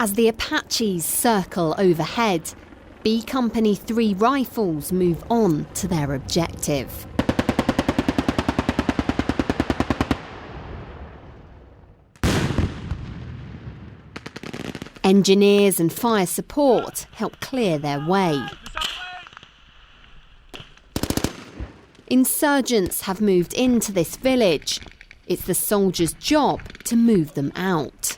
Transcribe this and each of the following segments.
As the Apaches circle overhead, B Company 3 Rifles move on to their objective. Engineers and fire support help clear their way. Insurgents have moved into this village. It's the soldiers' job to move them out.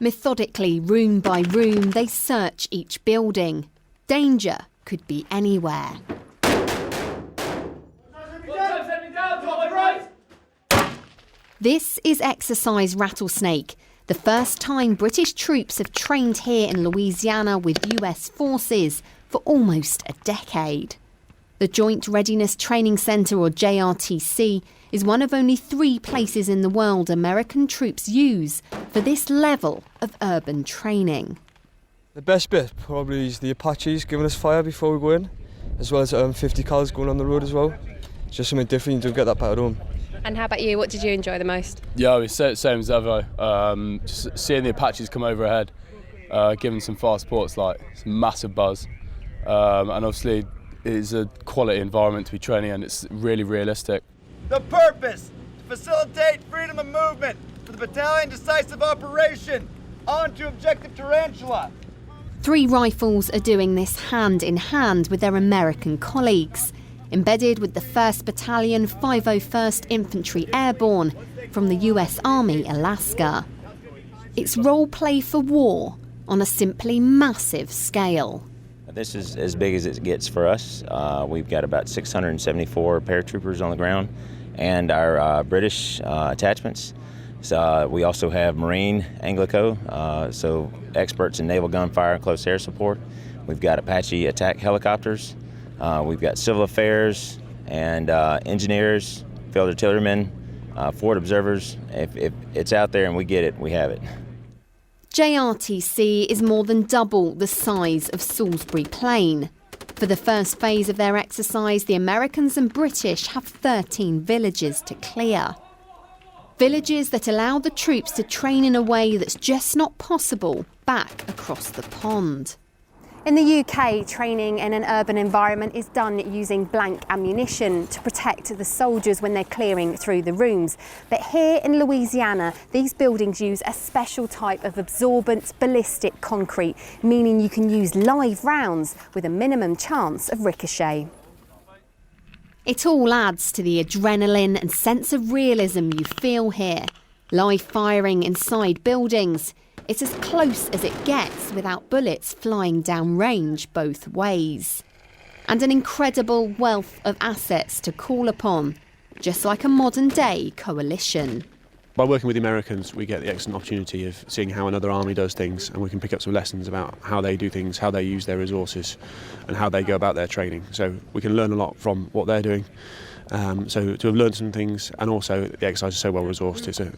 Methodically, room by room, they search each building. Danger could be anywhere. This is Exercise Rattlesnake, the first time British troops have trained here in Louisiana with US forces for almost a decade. The Joint Readiness Training Centre, or JRTC, is one of only 3 places in the world American troops use for this level of urban training. The best bit probably is the Apaches giving us fire before we go in, as well as 50 cals going on the road as well. It's just something different, you don't get that back at home. And how about you? What did you enjoy the most? Yeah, it's same as ever. Just seeing the Apaches come over ahead, giving some fast supports, like it's a massive buzz. And obviously it's a quality environment to be training in. It's really realistic. The purpose: to facilitate freedom of movement for the Battalion Decisive Operation. On to Objective Tarantula. 3 Rifles are doing this hand in hand with their American colleagues, embedded with the 1st Battalion 501st Infantry Airborne from the US Army, Alaska. It's role play for war on a simply massive scale. This is as big as it gets for us. We've got about 674 paratroopers on the ground and our British attachments. So, we also have Marine Anglico, so experts in naval gunfire and close air support. We've got Apache attack helicopters. We've got civil affairs and engineers, field artillerymen, forward observers. If it's out there and we get it, we have it. JRTC is more than double the size of Salisbury Plain. For the first phase of their exercise, the Americans and British have 13 villages to clear. Villages that allow the troops to train in a way that's just not possible back across the pond. In the UK, training in an urban environment is done using blank ammunition to protect the soldiers when they're clearing through the rooms. But here in Louisiana, these buildings use a special type of absorbent ballistic concrete, meaning you can use live rounds with a minimum chance of ricochet. It all adds to the adrenaline and sense of realism you feel here. Live firing inside buildings. It's as close as it gets without bullets flying down range both ways. And an incredible wealth of assets to call upon, just like a modern-day coalition. By working with the Americans, we get the excellent opportunity of seeing how another army does things, and we can pick up some lessons about how they do things, how they use their resources, and how they go about their training. So we can learn a lot from what they're doing. So to have learned some things, and also the exercise is so well resourced, it's an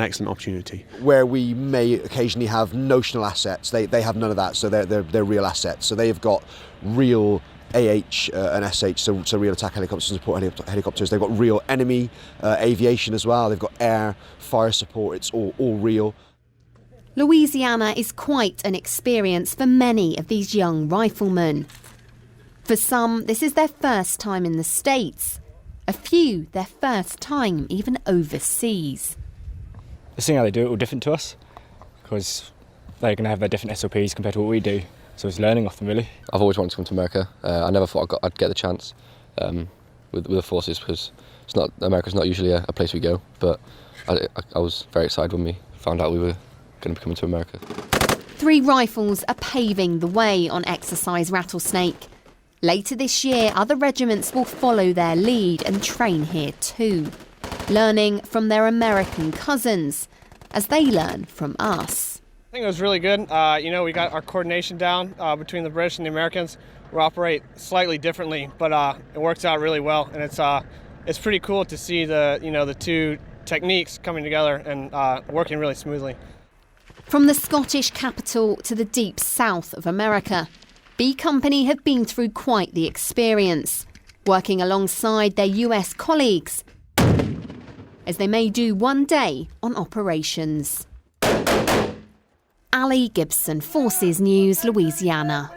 excellent opportunity. Where we may occasionally have notional assets, they have none of that, so they're real assets. So they've got real AH and SH, so real attack helicopters and support helicopters. They've got real enemy aviation as well. They've got air, fire support. It's all real. Louisiana is quite an experience for many of these young riflemen. For some, this is their first time in the States. A few, their first time even overseas. Seeing how they do it all different to us, because they're going to have their different SOPs compared to what we do. So it's learning off them, really. I've always wanted to come to America. I never thought I'd get the chance with the forces, because America's not usually a place we go. But I was very excited when we found out we were going to be coming to America. 3 Rifles are paving the way on Exercise Rattlesnake. Later this year, other regiments will follow their lead and train here too, learning from their American cousins as they learn from us. I think it was really good. We got our coordination down between the British and the Americans. We operate slightly differently, but it works out really well, and it's pretty cool to see the 2 techniques coming together and working really smoothly. From the Scottish capital to the deep south of America, B Company have been through quite the experience, working alongside their US colleagues, as they may do one day on operations. Ali Gibson, Forces News, Louisiana.